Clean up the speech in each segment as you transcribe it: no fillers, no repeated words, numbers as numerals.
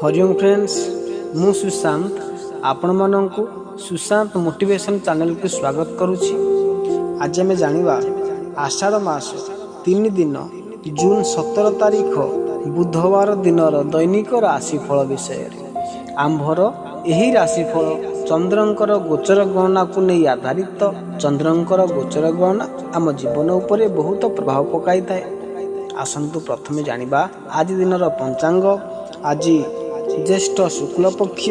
Hariom friends, मु सुशांत आपण मानकु Sushant motivation channel को स्वागत करुछि। आज आम जानिबा आषाढ़ मास 3 दिन जून 17 तारीख बुधवार दिनर दैनिक राशिफल विषय रे। आंभर एही राशिफल चंद्रंकर गोचर गणना को नहीं आधारित। चंद्रंकर गोचर गणना आम जीवन उपरे बहुत प्रभाव पकाई थाए। आसंतु प्रथमे जानिबा आज दिनर पंचांग। आज ज्येष्ठ शुक्ल पक्ष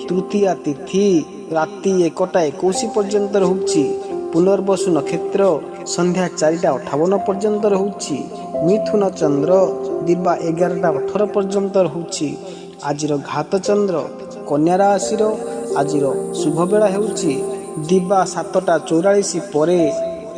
तृतीया तिथि राति 1टा 21 पर्यंत रहुछि। पुनर्वसु नक्षत्र संध्या 4टा 58 पर्यंत रहुछि। मिथुन चंद्र दिबा 11टा 18 पर्यंत रहुछि। आजिर घात चंद्र कन्या राशि आज शुभ बेला हेउछि दिबा 7टा 44 परे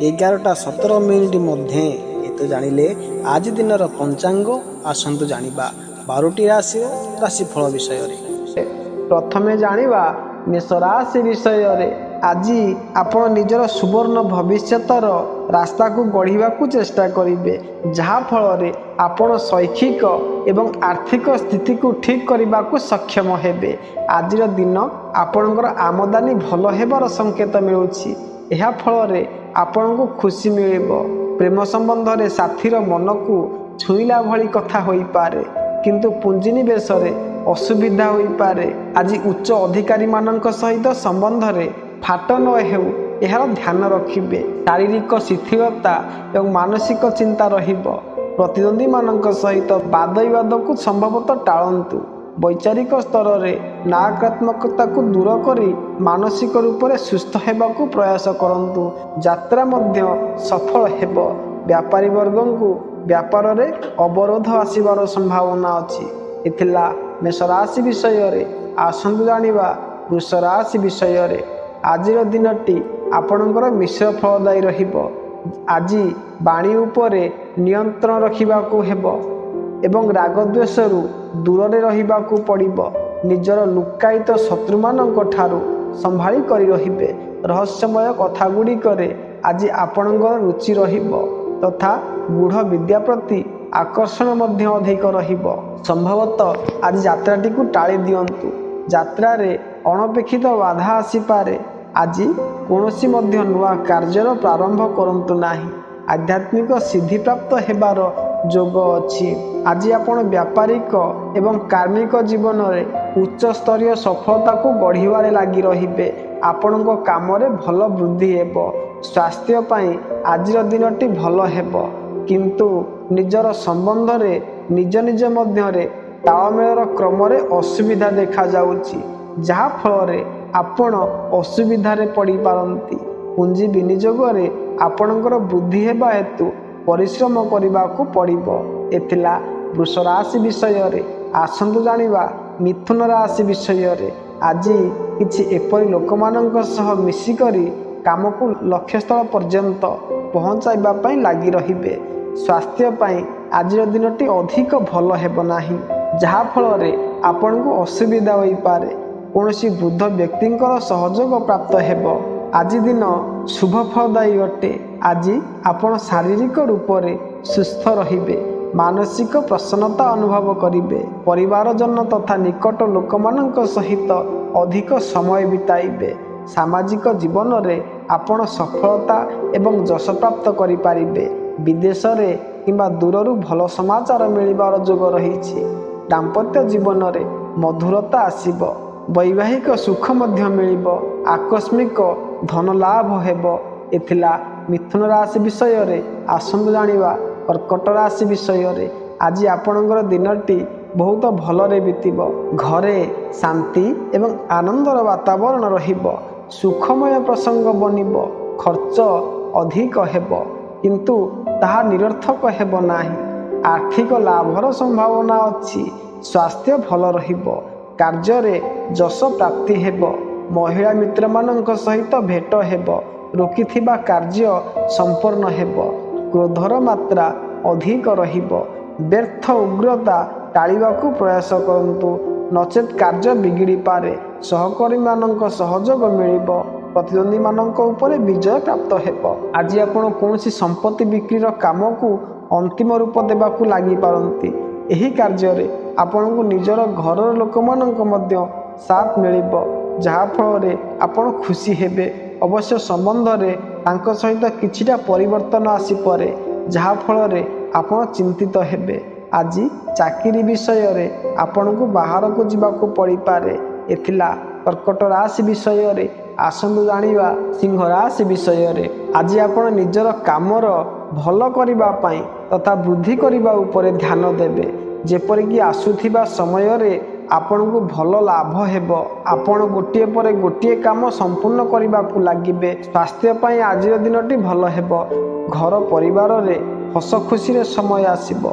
11टा 17 मध्ये। एतो जानिले आज दिनर पंचांग। आसंतु जानिबा 12टी राशिफल विषय रे। प्रथमे जानिबा मेष राशि विषय रे। आज आपण निजर सुवर्ण भविष्यतर रास्ता को गढ़िबा को चेष्टा करिवे, जहा फल रे आपण शैक्षिक एवं आर्थिक स्थिति को ठीक करने को सक्षम हेबे। आज दिन आपणकर आमदानी भल हेबार संकेत मिलुछि। एहा फल रे आपण को खुशी मिलिबो। प्रेम संबंध रे साथीर मन को छुईला भली कथा होई पारे, किंतु पुंजी निवेश रे असुविधा होई पारे। आज उच्च अधिकारी मानक सहित संबंध रे फाट न हेउ एहार ध्यान रखिबे। शारीरिक शिथिलता एवं मानसिक चिंता रहिबो। प्रतिद्वंदी मानक सहित वाद विवाद को संभवतः टाळंतु। वैचारिक स्तर रे नकारात्मकता को दूर करी मानसिक रूप से सुस्थ हेबा को प्रयास करंतु। यात्रा मध्य सफल हेबो। व्यापारी वर्ग को व्यापार रे अवरोध आसीबार संभावना अछि। इथिला मेष राशि विषय रे। आसंतु जानिबा वृष राशि विषय रे। आजिर दिनटी आपणकर मिश्र फलदायी रहिबो। आज वाणी उपरे नियंत्रण रखिबा को हेबो एवं रागद्वेषरु दूर रे रहिबा को पड़िबो। निजर लुकायित शत्रु मानक ठारू संभाली करी रहिबे। रहस्यमय कथा गुडी करे आज आपणकर रुचि रहिबो तथा गूढ़ विद्या प्रति आकर्षण मध्य अधिक रहिबो। संभवतः आज यात्राटी को टाली दियंतु। यात्रा रे अनपेक्षित बाधा आसी पारे। आज कोनोसी मध्य नुआ कार्यर प्रारंभ करंतु नाही। आध्यात्मिक सिद्धि प्राप्त हेबार जोग अछि। आज आपण व्यापारिक एवं कार्मिक जीवन रे उच्च स्तरीय सफलता को गढ़िबारे लागि रहिबे। आपणको काम रे भल वृद्धि हेबो। स्वास्थ्य पई आजिर दिनटी भल हेबो, किंतु निजर संबंध रे निज निज मध्य रे ताळमेळर क्रम रे असुविधा देखा जाउछि, जहा फल रे आपण असुविधा रे पड़ी पारंती। पुंजी विनियोग रे आपणकर वृद्धि हेबा हेतु परिश्रम करबा को पड़िबो। एथिला वृष राशि विषय रे। आसंतु जानिबा मिथुन राशि विषय रे। आज किछि एपरि लोक मानक सह मिसी करी काम को लक्ष्य स्थल पर्यंत पहुँचाइबा पई लागि रहिबे। स्वास्थ्य पई आजिर दिनटी अधिक भल हेबो नाही, जहा फल रे आपण को असुविधा होई पारे। कोनोसी वृद्ध व्यक्तिंकर सहयोग प्राप्त हेबो। आज दिन शुभ फलदायी अटे। आज आपण शारीरिक रूप से सुस्थ रहिबे। मानसिक प्रसन्नता अनुभव करिबे। परिवार जन तथा निकट लोक मानक सहित अधिक समय बिताइबे। सामाजिक जीवन रे आपण सफलता एवं यश प्राप्त करि पारिबे। विदेश रे किंबा दूररु भल समाचार मिलिबार जोग रहिछि। दाम्पत्य जीवन रे मधुरता आसीबो। वैवाहिक सुख मध्य मिलिबो। आकस्मिक धन लाभ हेबो। एथिला मिथुन राशि विषय रे। आसंतु जानिबा कर्कट राशि विषय रे। आज आपणकर दिनटी बहुत भल रे बीतिबो। घरे शांति एवं आनंदर वातावरण रहिबो। सुखमय प्रसंग बनिबो। खर्च अधिक हेबो, किंतु ताहा निरर्थक हेबो नाही। आर्थिक लाभर संभावना अछि। स्वास्थ्य भल रहिबो। कार्य रे यश प्राप्ति हेबो। महिला मित्र मानक सहित भेट हेबो। रोकिथिबा कार्य संपूर्ण हेबो। क्रोधर मात्रा अधिक रहिबो। व्यर्थ उग्रता टाळिबा को प्रयास करंतु, नचेत कार्य बिगिड़ी पारे। सहकर्मी मानक सहयोग मिलिबो। प्रतिद्वंदी मानक उपरे विजय प्राप्त हेबो। आज आपण कोनोसी संपत्ति बिक्रीर काम को अंतिम रूप देबाकू लागि पारंती। ଏହି କାର୍ଯ୍ୟରେ ଆପଣଙ୍କୁ ନିଜର ଘରର ଲୋକମାନଙ୍କ ମଧ୍ୟ ସାଥ ମିଳିବ, ଯାହାଫଳରେ ଆପଣ ଖୁସି ହେବେ। ଅବଶ୍ୟ ସମ୍ବନ୍ଧରେ ତାଙ୍କ ସହିତ କିଛିଟା ପରିବର୍ତ୍ତନ ଆସିପାରେ, ଯାହାଫଳରେ ଆପଣ ଚିନ୍ତିତ ହେବେ। ଆଜି ଚାକିରି ବିଷୟରେ ଆପଣଙ୍କୁ ବାହାରକୁ ଯିବାକୁ ପଡ଼ିପାରେ। ଏ ଥିଲା କର୍କଟ ରାଶି ବିଷୟରେ। ଆସନ୍ତୁ ଜାଣିବା ସିଂହ ରାଶି ବିଷୟରେ। ଆଜି ଆପଣ ନିଜର କାମର ଭଲ କରିବା ପାଇଁ ତଥା ବୃଦ୍ଧି କରିବା ଉପରେ ଧ୍ୟାନ ଦେବେ, ଯେପରିକି ଆସୁଥିବା ସମୟରେ ଆପଣଙ୍କୁ ଭଲ ଲାଭ ହେବ। ଆପଣ ଗୋଟିଏ ପରେ ଗୋଟିଏ କାମ ସମ୍ପୂର୍ଣ୍ଣ କରିବାକୁ ଲାଗିବେ। ସ୍ୱାସ୍ଥ୍ୟ ପାଇଁ ଆଜିର ଦିନଟି ଭଲ ହେବ। ଘର ପରିବାରରେ ହସ ଖୁସିରେ ସମୟ ଆସିବ,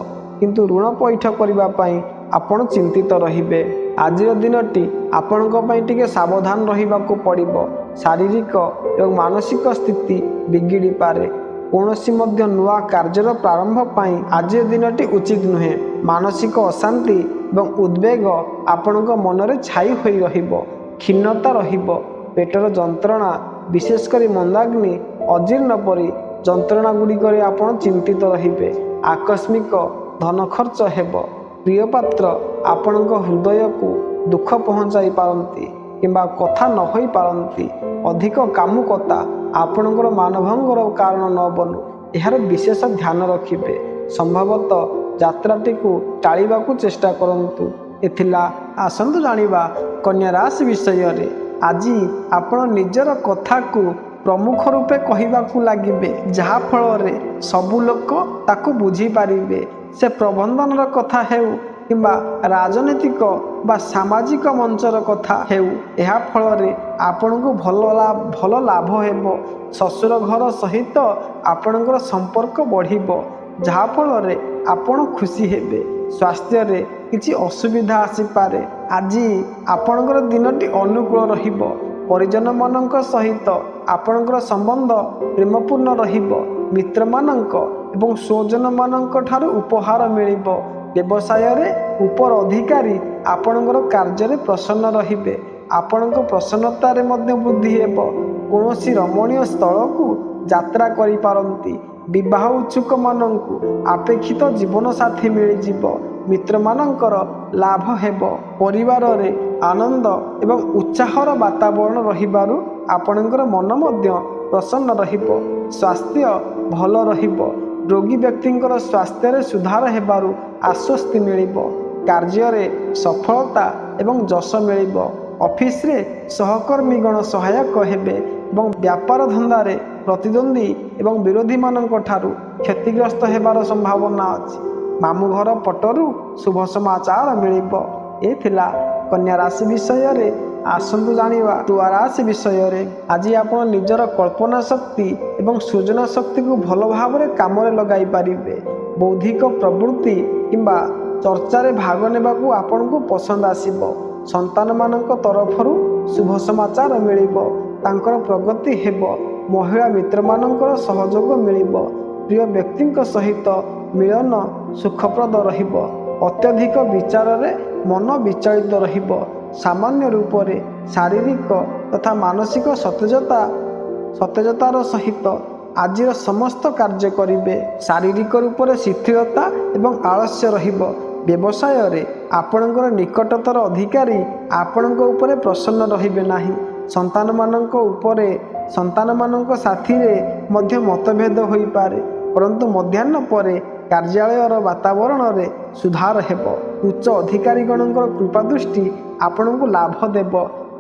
କିନ୍ତୁ ଋଣ ପଇଠ କରିବା ପାଇଁ ଆପଣ ଚିନ୍ତିତ ରହିବେ। ଆଜିର ଦିନଟି ଆପଣଙ୍କ ପାଇଁ ଟିକେ ସାବଧାନ ରହିବାକୁ ପଡ଼ିବ। ଶାରୀରିକ ଏବଂ ମାନସିକ ସ୍ଥିତି ବିଗିଡ଼ିପାରେ। କୌଣସି ମଧ୍ୟ ନୂଆ କାର୍ଯ୍ୟର ପ୍ରାରମ୍ଭ ପାଇଁ ଆଜିର ଦିନଟି ଉଚିତ ନୁହେଁ। ମାନସିକ ଅଶାନ୍ତି ଏବଂ ଉଦ୍ବେଗ ଆପଣଙ୍କ ମନରେ ଛାଇ ହୋଇ ରହିବ। କ୍ଷୀଣତା ରହିବ। ପେଟର ଯନ୍ତ୍ରଣା, ବିଶେଷ କରି ମନ୍ଦାଗ୍ନି, ଅଜୀର୍ଣ୍ଣ ପରି ଯନ୍ତ୍ରଣା ଗୁଡ଼ିକରେ ଆପଣ ଚିନ୍ତିତ ରହିବେ। ଆକସ୍ମିକ ଧନ ଖର୍ଚ୍ଚ ହେବ। ପ୍ରିୟ ପାତ୍ର ଆପଣଙ୍କ ହୃଦୟକୁ ଦୁଃଖ ପହଞ୍ଚାଇ ପାରନ୍ତି କିମ୍ବା କଥା ନ ହୋଇପାରନ୍ତି। ଅଧିକ କାମୁକତା ଆପଣଙ୍କର ମାନଭଙ୍ଗର କାରଣ ନ ବନୁ, ଏହାର ବିଶେଷ ଧ୍ୟାନ ରଖିବେ। ସମ୍ଭବତଃ ଯାତ୍ରାଟିକୁ ଟାଳିବାକୁ ଚେଷ୍ଟା କରନ୍ତୁ। ଏଥିଲା ଆସନ୍ତୁ ଜାଣିବା କନ୍ୟା ରାଶି ବିଷୟରେ। ଆଜି ଆପଣ ନିଜର କଥାକୁ ପ୍ରମୁଖ ରୂପେ କହିବାକୁ ଲାଗିବେ, ଯାହାଫଳରେ ସବୁ ଲୋକ ତାକୁ ବୁଝିପାରିବେ। ସେ ପ୍ରବନ୍ଧନର କଥା ହେଉ କିମ୍ବା ରାଜନୈତିକ ବା ସାମାଜିକ ମଞ୍ଚର କଥା ହେଉ, ଏହା ଫଳରେ ଆପଣଙ୍କୁ ଭଲ ଲାଭ ହେବ। ଶ୍ୱଶୁର ଘର ସହିତ ଆପଣଙ୍କର ସମ୍ପର୍କ ବଢ଼ିବ, ଯାହାଫଳରେ ଆପଣ ଖୁସି ହେବେ। ସ୍ୱାସ୍ଥ୍ୟରେ କିଛି ଅସୁବିଧା ଆସିପାରେ। ଆଜି ଆପଣଙ୍କର ଦିନଟି ଅନୁକୂଳ ରହିବ। ପରିଜନମାନଙ୍କ ସହିତ ଆପଣଙ୍କର ସମ୍ବନ୍ଧ ପ୍ରେମପୂର୍ଣ୍ଣ ରହିବ। ମିତ୍ରମାନଙ୍କ ଏବଂ ସ୍ୱଜନମାନଙ୍କ ଠାରୁ ଉପହାର ମିଳିବ। ବ୍ୟବସାୟରେ ଉପର ଅଧିକାରୀ ଆପଣଙ୍କର କାର୍ଯ୍ୟରେ ପ୍ରସନ୍ନ ରହିବେ। ଆପଣଙ୍କ ପ୍ରସନ୍ନତାରେ ମଧ୍ୟ ବୃଦ୍ଧି ହେବ। କୌଣସି ରମଣୀୟ ସ୍ଥଳକୁ ଯାତ୍ରା କରିପାରନ୍ତି। ବିବାହ ଇଚ୍ଛୁକମାନଙ୍କୁ ଆପେକ୍ଷିତ ଜୀବନସାଥୀ ମିଳିଯିବ। ମିତ୍ରମାନଙ୍କର ଲାଭ ହେବ। ପରିବାରରେ ଆନନ୍ଦ ଏବଂ ଉତ୍ସାହର ବାତାବରଣ ରହିବାରୁ ଆପଣଙ୍କର ମନ ମଧ୍ୟ ପ୍ରସନ୍ନ ରହିବ। ସ୍ୱାସ୍ଥ୍ୟ ଭଲ ରହିବ। ରୋଗୀ ବ୍ୟକ୍ତିଙ୍କର ସ୍ୱାସ୍ଥ୍ୟରେ ସୁଧାର ହେବାରୁ ଆଶ୍ୱସ୍ତି ମିଳିବ। କାର୍ଯ୍ୟରେ ସଫଳତା ଏବଂ ଯଶ ମିଳିବ। ଅଫିସରେ ସହକର୍ମୀଗଣ ସହାୟକ ହେବେ ଏବଂ ବ୍ୟାପାର ଧନ୍ଦାରେ ପ୍ରତିଦ୍ୱନ୍ଦ୍ୱୀ ଏବଂ ବିରୋଧୀମାନଙ୍କ ଠାରୁ କ୍ଷତିଗ୍ରସ୍ତ ହେବାର ସମ୍ଭାବନା ଅଛି। ମାମୁଁ ଘର ପଟରୁ ଶୁଭ ସମାଚାର ମିଳିବ। ଏ ଥିଲା କନ୍ୟା ରାଶି ବିଷୟରେ। ଆସନ୍ତୁ ଜାଣିବା ତୁଳା ରାଶି ବିଷୟରେ। ଆଜି ଆପଣ ନିଜର କଳ୍ପନା ଶକ୍ତି ଏବଂ ସୃଜନ ଶକ୍ତିକୁ ଭଲ ଭାବରେ କାମରେ ଲଗାଇ ପାରିବେ। ବୌଦ୍ଧିକ ପ୍ରବୃତ୍ତି କିମ୍ବା ଚର୍ଚ୍ଚାରେ ଭାଗ ନେବାକୁ ଆପଣଙ୍କୁ ପସନ୍ଦ ଆସିବ। ସନ୍ତାନମାନଙ୍କ ତରଫରୁ ଶୁଭ ସମାଚାର ମିଳିବ। ତାଙ୍କର ପ୍ରଗତି ହେବ। ମହିଳା ମିତ୍ରମାନଙ୍କର ସହଯୋଗ ମିଳିବ। ପ୍ରିୟ ବ୍ୟକ୍ତିଙ୍କ ସହିତ ମିଳନ ସୁଖପ୍ରଦ ରହିବ। ଅତ୍ୟଧିକ ବିଚାରରେ ମନ ବିଚଳିତ ରହିବ। ସାମାନ୍ୟ ରୂପରେ ଶାରୀରିକ ତଥା ମାନସିକ ସତେଜତାର ସହିତ ଆଜିର ସମସ୍ତ କାର୍ଯ୍ୟ କରିବେ। ଶାରୀରିକ ରୂପରେ ଶିଥିଳତା ଏବଂ ଆଳସ୍ୟ ରହିବ। ବ୍ୟବସାୟରେ ଆପଣଙ୍କର ନିକଟତର ଅଧିକାରୀ ଆପଣଙ୍କ ଉପରେ ପ୍ରସନ୍ନ ରହିବେ ନାହିଁ। ସନ୍ତାନମାନଙ୍କ ସାଥିରେ ମଧ୍ୟ ମତଭେଦ ହୋଇପାରେ, ପରନ୍ତୁ ମଧ୍ୟାହ୍ନ ପରେ କାର୍ଯ୍ୟାଳୟର ବାତାବରଣରେ ସୁଧାର ହେବ। ଉଚ୍ଚ ଅଧିକାରୀଗଣଙ୍କର କୃପାଦୃଷ୍ଟି ଆପଣଙ୍କୁ ଲାଭ ଦେବ।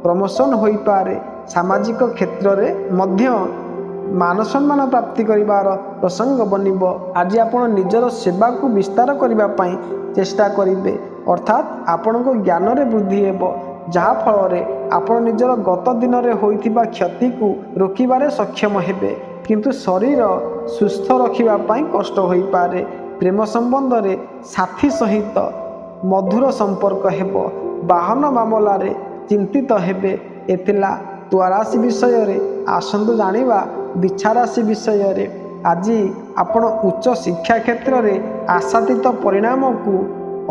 ପ୍ରମୋସନ୍ ହୋଇପାରେ। ସାମାଜିକ କ୍ଷେତ୍ରରେ ମଧ୍ୟ ମାନସମ୍ମାନ ପ୍ରାପ୍ତି କରିବାର ପ୍ରସଙ୍ଗ ବନିବ। ଆଜି ଆପଣ ନିଜର ସେବାକୁ ବିସ୍ତାର କରିବା ପାଇଁ ଚେଷ୍ଟା କରିବେ, ଅର୍ଥାତ୍ ଆପଣଙ୍କ ଜ୍ଞାନରେ ବୃଦ୍ଧି ହେବ, ଯାହାଫଳରେ ଆପଣ ନିଜର ଗତ ଦିନରେ ହୋଇଥିବା କ୍ଷତିକୁ ରୋକିବାରେ ସକ୍ଷମ ହେବେ। କିନ୍ତୁ ଶରୀର ସୁସ୍ଥ ରଖିବା ପାଇଁ କଷ୍ଟ ହୋଇପାରେ। ପ୍ରେମ ସମ୍ବନ୍ଧରେ ସାଥୀ ସହିତ ମଧୁର ସମ୍ପର୍କ ହେବ। ବାହନ ମାମଲାରେ ଚିନ୍ତିତ ହେବେ। ଏଥିଲା ତୁଳା ରାଶି ବିଷୟରେ। ଆସନ୍ତୁ ଜାଣିବା ବିଛା ରାଶି ବିଷୟରେ। ଆଜି ଆପଣ ଉଚ୍ଚ ଶିକ୍ଷା କ୍ଷେତ୍ରରେ ଆଶାତୀତ ପରିଣାମକୁ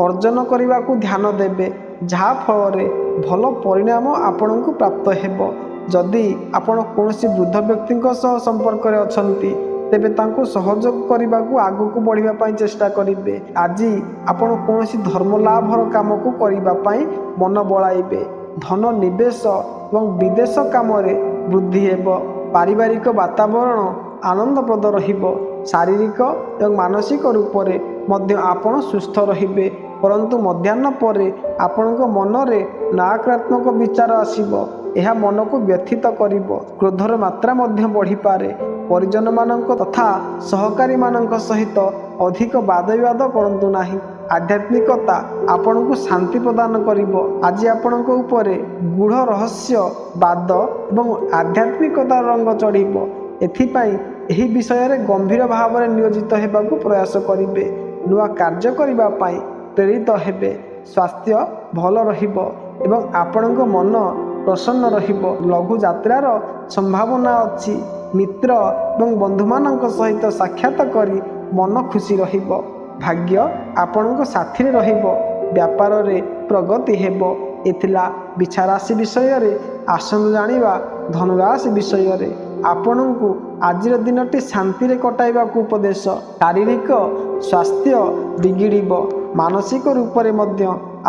ଅର୍ଜନ କରିବାକୁ ଧ୍ୟାନ ଦେବେ, ଯାହାଫଳରେ ଭଲ ପରିଣାମ ଆପଣଙ୍କୁ ପ୍ରାପ୍ତ ହେବ। ଯଦି ଆପଣ କୌଣସି ବୃଦ୍ଧ ବ୍ୟକ୍ତିଙ୍କ ସହ ସମ୍ପର୍କରେ ଅଛନ୍ତି, ତେବେ ତାଙ୍କୁ ସହଯୋଗ କରିବାକୁ ଆଗକୁ ବଢ଼ିବା ପାଇଁ ଚେଷ୍ଟା କରିବେ। ଆଜି ଆପଣ କୌଣସି ଧର୍ମ ଲାଭର କାମକୁ କରିବା ପାଇଁ ମନ ବଳାଇବେ। ଧନ ନିବେଶ ଏବଂ ବିଦେଶ କାମରେ ବୃଦ୍ଧି ହେବ। ପାରିବାରିକ ବାତାବରଣ ଆନନ୍ଦପ୍ରଦ ରହିବ। ଶାରୀରିକ ଏବଂ ମାନସିକ ରୂପରେ ମଧ୍ୟ ଆପଣ ସୁସ୍ଥ ରହିବେ। ପରନ୍ତୁ ମଧ୍ୟାହ୍ନ ପରେ ଆପଣଙ୍କ ମନରେ ନକାରାତ୍ମକ ବିଚାର ଆସିବ। ଏହା ମନକୁ ବ୍ୟଥିତ କରିବ। କ୍ରୋଧର ମାତ୍ରା ମଧ୍ୟ ବଢ଼ିପାରେ। ପରିଜନମାନଙ୍କ ତଥା ସହକାରୀମାନଙ୍କ ସହିତ ଅଧିକ ବାଦବିବାଦ କରନ୍ତୁ ନାହିଁ। ଆଧ୍ୟାତ୍ମିକତା ଆପଣଙ୍କୁ ଶାନ୍ତି ପ୍ରଦାନ କରିବ। ଆଜି ଆପଣଙ୍କ ଉପରେ ଗୂଢ଼ ରହସ୍ୟବାଦ ଏବଂ ଆଧ୍ୟାତ୍ମିକତାର ରଙ୍ଗ ଚଢ଼ିବ। ଏଥିପାଇଁ ଏହି ବିଷୟରେ ଗମ୍ଭୀର ଭାବରେ ନିୟୋଜିତ ହେବାକୁ ପ୍ରୟାସ କରିବେ। ନୂଆ କାର୍ଯ୍ୟ କରିବା ପାଇଁ ପ୍ରେରିତ ହେବେ। ସ୍ୱାସ୍ଥ୍ୟ ଭଲ ରହିବ ଏବଂ ଆପଣଙ୍କ ମନ ପ୍ରସନ୍ନ ରହିବ। ଲଘୁ ଯାତ୍ରାର ସମ୍ଭାବନା ଅଛି। ମିତ୍ର ଏବଂ ବନ୍ଧୁମାନଙ୍କ ସହିତ ସାକ୍ଷାତ କରି ମନ ଖୁସି ରହିବ। ଭାଗ୍ୟ ଆପଣଙ୍କ ସାଥିରେ ରହିବ। ବ୍ୟାପାରରେ ପ୍ରଗତି ହେବ। ଏ ଥିଲା ବିଛା ରାଶି ବିଷୟରେ। ଆସନ୍ତୁ ଜାଣିବା ଧନୁରାଶି ବିଷୟରେ। ଆପଣଙ୍କୁ ଆଜିର ଦିନଟି ଶାନ୍ତିରେ କଟାଇବାକୁ ଉପଦେଶ। ଶାରୀରିକ ସ୍ୱାସ୍ଥ୍ୟ ବିଗିଡ଼ିବ। ମାନସିକ ରୂପରେ ମଧ୍ୟ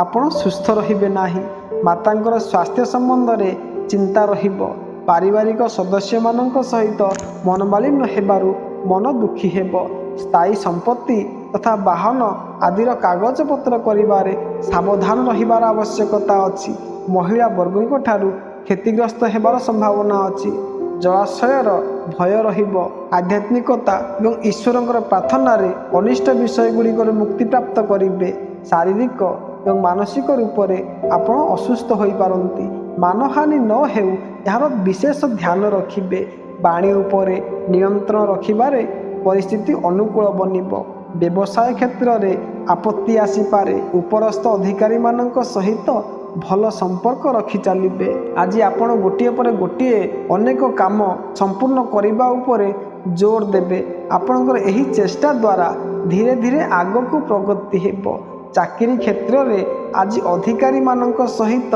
ଆପଣ ସୁସ୍ଥ ରହିବେ ନାହିଁ। ମାତାଙ୍କର ସ୍ୱାସ୍ଥ୍ୟ ସମ୍ବନ୍ଧରେ ଚିନ୍ତା ରହିବ। ପାରିବାରିକ ସଦସ୍ୟମାନଙ୍କ ସହିତ ମନମାଳିନ୍ୟ ହେବାରୁ ମନ ଦୁଃଖୀ ହେବ। ସ୍ଥାୟୀ ସମ୍ପତ୍ତି ତଥା ବାହନ ଆଦିର କାଗଜପତ୍ର କରିବାରେ ସାବଧାନ ରହିବାର ଆବଶ୍ୟକତା ଅଛି। ମହିଳା ବର୍ଗଙ୍କ ଠାରୁ କ୍ଷତିଗ୍ରସ୍ତ ହେବାର ସମ୍ଭାବନା ଅଛି। ଜଳାଶୟର ଭୟ ରହିବ। ଆଧ୍ୟାତ୍ମିକତା ଏବଂ ଈଶ୍ୱରଙ୍କର ପ୍ରାର୍ଥନାରେ ଅନିଷ୍ଟ ବିଷୟଗୁଡ଼ିକରୁ ମୁକ୍ତିପ୍ରାପ୍ତ କରିବେ। ଶାରୀରିକ ଏବଂ ମାନସିକ ରୂପରେ ଆପଣ ଅସୁସ୍ଥ ହୋଇପାରନ୍ତି। ମାନହାନି ନ ହେଉ ଏହାର ବିଶେଷ ଧ୍ୟାନ ରଖିବେ। ବାଣୀ ଉପରେ ନିୟନ୍ତ୍ରଣ ରଖିବାରେ ପରିସ୍ଥିତି ଅନୁକୂଳ ବନିବ। ବ୍ୟବସାୟ କ୍ଷେତ୍ରରେ ଆପତ୍ତି ଆସିପାରେ। ଉପରସ୍ଥ ଅଧିକାରୀମାନଙ୍କ ସହିତ ଭଲ ସମ୍ପର୍କ ରଖି ଚାଲିବେ। ଆଜି ଆପଣ ଗୋଟିଏ ପରେ ଗୋଟିଏ ଅନେକ କାମ ସମ୍ପୂର୍ଣ୍ଣ କରିବା ଉପରେ ଜୋର ଦେବେ। ଆପଣଙ୍କର ଏହି ଚେଷ୍ଟା ଦ୍ୱାରା ଧୀରେ ଧୀରେ ଆଗକୁ ପ୍ରଗତି ହେବ। ଚାକିରି କ୍ଷେତ୍ରରେ ଆଜି ଅଧିକାରୀମାନଙ୍କ ସହିତ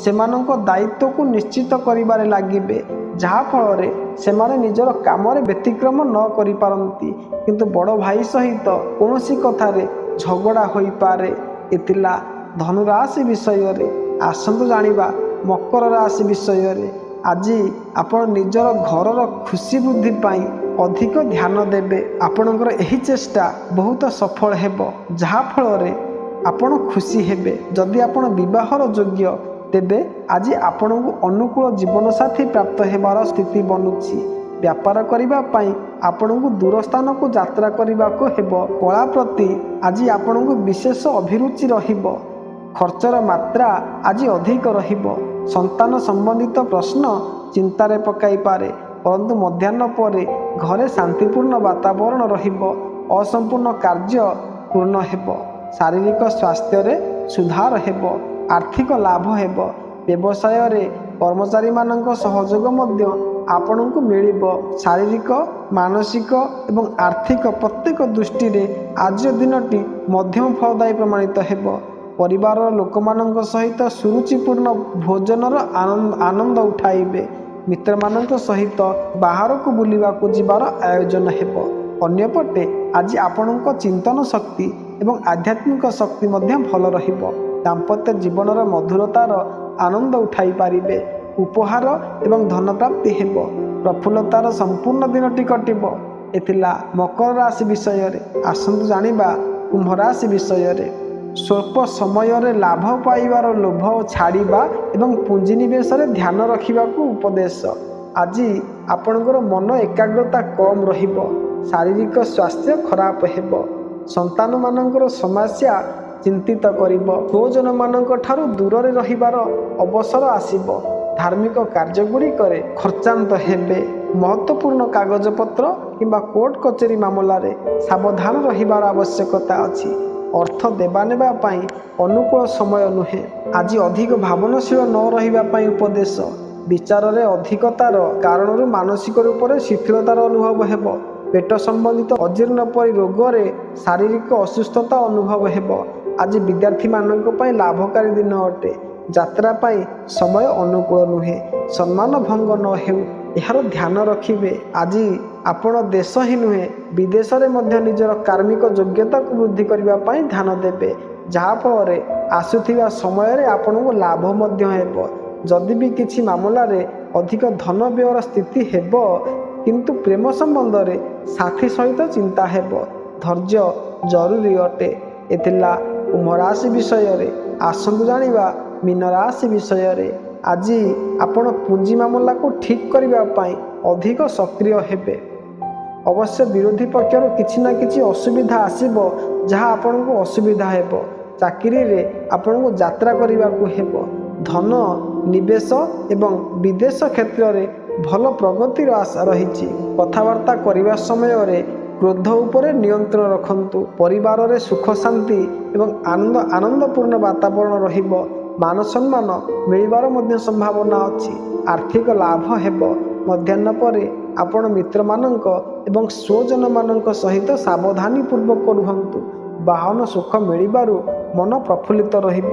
ସେମାନଙ୍କ ଦାୟିତ୍ୱକୁ ନିଶ୍ଚିତ କରିବାରେ ଲାଗିବେ, ଯାହାଫଳରେ ସେମାନେ ନିଜର କାମରେ ବ୍ୟତିକ୍ରମ ନ କରିପାରନ୍ତି। କିନ୍ତୁ ବଡ଼ ଭାଇ ସହିତ କୌଣସି କଥାରେ ଝଗଡ଼ା ହୋଇପାରେ। ଏ ଥିଲା ଧନୁରାଶି ବିଷୟରେ। ଆସନ୍ତୁ ଜାଣିବା ମକର ରାଶି ବିଷୟରେ। ଆଜି ଆପଣ ନିଜର ଘରର ଖୁସି ବୃଦ୍ଧି ପାଇଁ ଅଧିକ ଧ୍ୟାନ ଦେବେ। ଆପଣଙ୍କର ଏହି ଚେଷ୍ଟା ବହୁତ ସଫଳ ହେବ, ଯାହାଫଳରେ ଆପଣ ଖୁସି ହେବେ। ଯଦି ଆପଣ ବିବାହର ଯୋଗ୍ୟ, ତେବେ ଆଜି ଆପଣଙ୍କୁ ଅନୁକୂଳ ଜୀବନସାଥୀ ପ୍ରାପ୍ତ ହେବାର ସ୍ଥିତି ବନୁଛି। ବ୍ୟାପାର କରିବା ପାଇଁ ଆପଣଙ୍କୁ ଦୂର ସ୍ଥାନକୁ ଯାତ୍ରା କରିବାକୁ ହେବ। କଳା ପ୍ରତି ଆଜି ଆପଣଙ୍କୁ ବିଶେଷ ଅଭିରୁଚି ରହିବ। ଖର୍ଚ୍ଚର ମାତ୍ରା ଆଜି ଅଧିକ ରହିବ। ସନ୍ତାନ ସମ୍ବନ୍ଧିତ ପ୍ରଶ୍ନ ଚିନ୍ତାରେ ପକାଇପାରେ, ପରନ୍ତୁ ମଧ୍ୟାହ୍ନ ପରେ ଘରେ ଶାନ୍ତିପୂର୍ଣ୍ଣ ବାତାବରଣ ରହିବ। ଅସମ୍ପୂର୍ଣ୍ଣ କାର୍ଯ୍ୟ ପୂର୍ଣ୍ଣ ହେବ। ଶାରୀରିକ ସ୍ୱାସ୍ଥ୍ୟରେ ସୁଧାର ହେବ। ଆର୍ଥିକ ଲାଭ ହେବ। ବ୍ୟବସାୟରେ କର୍ମଚାରୀମାନଙ୍କ ସହଯୋଗ ମଧ୍ୟ ଆପଣଙ୍କୁ ମିଳିବ। ଶାରୀରିକ, ମାନସିକ ଏବଂ ଆର୍ଥିକ ପ୍ରତ୍ୟେକ ଦୃଷ୍ଟିରେ ଆଜିର ଦିନଟି ମଧ୍ୟମ ଫଳଦାୟୀ ପ୍ରମାଣିତ ହେବ। ପରିବାରର ଲୋକମାନଙ୍କ ସହିତ ସୁରୁଚିପୂର୍ଣ୍ଣ ଭୋଜନର ଆନନ୍ଦ ଉଠାଇବେ। ମିତ୍ରମାନଙ୍କ ସହିତ ବାହାରକୁ ବୁଲିବାକୁ ଯିବାର ଆୟୋଜନ ହେବ। ଅନ୍ୟପଟେ ଆଜି ଆପଣଙ୍କ ଚିନ୍ତନ ଶକ୍ତି ଏବଂ ଆଧ୍ୟାତ୍ମିକ ଶକ୍ତି ମଧ୍ୟ ଭଲ ରହିବ। ଦାମ୍ପତ୍ୟ ଜୀବନର ମଧୁରତାର ଆନନ୍ଦ ଉଠାଇ ପାରିବେ। ଉପହାର ଏବଂ ଧନପ୍ରାପ୍ତି ହେବ। ପ୍ରଫୁଲ୍ଲତାର ସମ୍ପୂର୍ଣ୍ଣ ଦିନଟି କଟିବ। ଏ ଥିଲା ମକର ରାଶି ବିଷୟରେ। ଆସନ୍ତୁ ଜାଣିବା କୁମ୍ଭ ରାଶି ବିଷୟରେ। ସ୍ୱଳ୍ପ ସମୟରେ ଲାଭ ପାଇବାର ଲୋଭ ଛାଡ଼ିବା ଏବଂ ପୁଞ୍ଜିନିବେଶରେ ଧ୍ୟାନ ରଖିବାକୁ ଉପଦେଶ। ଆଜି ଆପଣଙ୍କର ମନ ଏକାଗ୍ରତା କମ୍ ରହିବ। ଶାରୀରିକ ସ୍ୱାସ୍ଥ୍ୟ ଖରାପ ହେବ। ସନ୍ତାନମାନଙ୍କର ସମସ୍ୟା ଚିନ୍ତିତ କରିବ। ସ୍ୱଜନମାନଙ୍କ ଠାରୁ ଦୂରରେ ରହିବାର ଅବସର ଆସିବ। ଧାର୍ମିକ କାର୍ଯ୍ୟଗୁଡ଼ିକରେ ଖର୍ଚ୍ଚାନ୍ତ ହେବେ। ମହତ୍ତ୍ୱପୂର୍ଣ୍ଣ କାଗଜପତ୍ର କିମ୍ବା କୋର୍ଟ କଚେରୀ ମାମଲାରେ ସାବଧାନ ରହିବାର ଆବଶ୍ୟକତା ଅଛି। ଅର୍ଥ ଦେବା ନେବା ପାଇଁ ଅନୁକୂଳ ସମୟ ନୁହେଁ। ଆଜି ଅଧିକ ଭାବନାଶୀଳ ନ ରହିବା ପାଇଁ ଉପଦେଶ। ବିଚାରରେ ଅଧିକତାର କାରଣରୁ ମାନସିକ ରୂପରେ ଶିଥିଳତାର ଅନୁଭବ ହେବ। ପେଟ ସମ୍ବନ୍ଧିତ ଅଜୀର୍ଣ୍ଣ ପରି ରୋଗରେ ଶାରୀରିକ ଅସୁସ୍ଥତା ଅନୁଭବ ହେବ। ଆଜି ବିଦ୍ୟାର୍ଥୀମାନଙ୍କ ପାଇଁ ଲାଭକାରୀ ଦିନ ଅଟେ। ଯାତ୍ରା ପାଇଁ ସମୟ ଅନୁକୂଳ ନୁହେଁ। ସମ୍ମାନ ଭଙ୍ଗ ନ ହେଉ ଏହାର ଧ୍ୟାନ ରଖିବେ। ଆଜି ଆପଣ ଦେଶ ହିଁ ନୁହେଁ ବିଦେଶରେ ମଧ୍ୟ ନିଜର କାର୍ମିକ ଯୋଗ୍ୟତାକୁ ବୃଦ୍ଧି କରିବା ପାଇଁ ଧ୍ୟାନ ଦେବେ, ଯାହାଫଳରେ ଆସୁଥିବା ସମୟରେ ଆପଣଙ୍କୁ ଲାଭ ମଧ୍ୟ ହେବ। ଯଦି ବି କିଛି ମାମଲାରେ ଅଧିକ ଧନ ବ୍ୟୟର ସ୍ଥିତି ହେବ, କିନ୍ତୁ ପ୍ରେମ ସମ୍ବନ୍ଧରେ ସାଥୀ ସହିତ ଚିନ୍ତା ହେବ। ଧୈର୍ଯ୍ୟ ଜରୁରୀ ଅଟେ। ଏ ଥିଲା କୁମ୍ଭ ରାଶି ବିଷୟରେ। ଆସନ୍ତୁ ଜାଣିବା ମୀନ ରାଶି ବିଷୟରେ। ଆଜି ଆପଣ ପୁଞ୍ଜି ମାମଲାକୁ ଠିକ୍ କରିବା ପାଇଁ ଅଧିକ ସକ୍ରିୟ ହେବେ। ଅବଶ୍ୟ ବିରୋଧୀ ପକ୍ଷରୁ କିଛି ନା କିଛି ଅସୁବିଧା ଆସିବ, ଯାହା ଆପଣଙ୍କୁ ଅସୁବିଧା ହେବ। ଚାକିରିରେ ଆପଣଙ୍କୁ ଯାତ୍ରା କରିବାକୁ ହେବ। ଧନ ନିବେଶ ଏବଂ ବିଦେଶ କ୍ଷେତ୍ରରେ ଭଲ ପ୍ରଗତିର ଆଶା ରହିଛି। କଥାବାର୍ତ୍ତା କରିବା ସମୟରେ କ୍ରୋଧ ଉପରେ ନିୟନ୍ତ୍ରଣ ରଖନ୍ତୁ। ପରିବାରରେ ସୁଖ ଶାନ୍ତି ଏବଂ ଆନନ୍ଦପୂର୍ଣ୍ଣ ବାତାବରଣ ରହିବ। ମାନ ସମ୍ମାନ ମିଳିବାର ମଧ୍ୟ ସମ୍ଭାବନା ଅଛି। ଆର୍ଥିକ ଲାଭ ହେବ। ମଧ୍ୟାହ୍ନ ପରେ ଆପଣ ମିତ୍ରମାନଙ୍କ ଏବଂ ସ୍ୱଜନମାନଙ୍କ ସହିତ ସାବଧାନୀପୂର୍ବକ ରୁହନ୍ତୁ। ବାହନ ସୁଖ ମିଳିବାରୁ ମନ ପ୍ରଫୁଲ୍ଲିତ ରହିବ।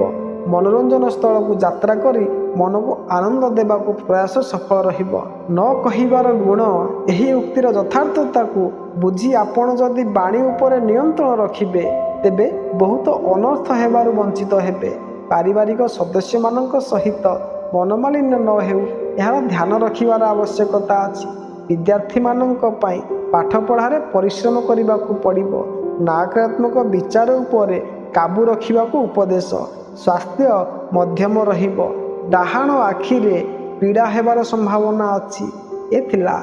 ମନୋରଞ୍ଜନ ସ୍ଥଳକୁ ଯାତ୍ରା କରି ମନକୁ ଆନନ୍ଦ ଦେବାକୁ ପ୍ରୟାସ ସଫଳ ରହିବ। ନ କହିବାର ଗୁଣ। ଏହି ଉକ୍ତିର ଯଥାର୍ଥତାକୁ ବୁଝି ଆପଣ ଯଦି ବାଣୀ ଉପରେ ନିୟନ୍ତ୍ରଣ ରଖିବେ, ତେବେ ବହୁତ ଅନର୍ଥ ହେବାରୁ ବଞ୍ଚିତ ହେବେ। ପାରିବାରିକ ସଦସ୍ୟମାନଙ୍କ ସହିତ ମନମାଳିନ୍ୟ ନ ହେଉ, ଏହାର ଧ୍ୟାନ ରଖିବାର ଆବଶ୍ୟକତା ଅଛି। ବିଦ୍ୟାର୍ଥୀମାନଙ୍କ ପାଇଁ ପାଠପଢ଼ାରେ ପରିଶ୍ରମ କରିବାକୁ ପଡ଼ିବ। ନକାରାତ୍ମକ ବିଚାର ଉପରେ କାବୁ ରଖିବାକୁ ଉପଦେଶ। ସ୍ୱାସ୍ଥ୍ୟ ମଧ୍ୟମ ରହିବ। ଡାହାଣ ଆଖିରେ ପୀଡ଼ା ହେବାର ସମ୍ଭାବନା ଅଛି। ଏ ଥିଲା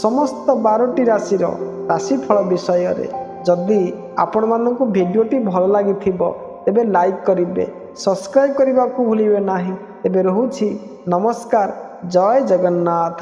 ସମସ୍ତ 12ଟି ରାଶିର ରାଶିଫଳ ବିଷୟରେ। ଯଦି ଆପଣମାନଙ୍କୁ ଭିଡ଼ିଓଟି ଭଲ ଲାଗିଥିବ, ତେବେ ଲାଇକ୍ କରିବେ, ସବସ୍କ୍ରାଇବ୍ କରିବାକୁ ଭୁଲିବେ ନାହିଁ। ଏବେ ରହୁଛି। ନମସ୍କାର। ଜୟ ଜଗନ୍ନାଥ।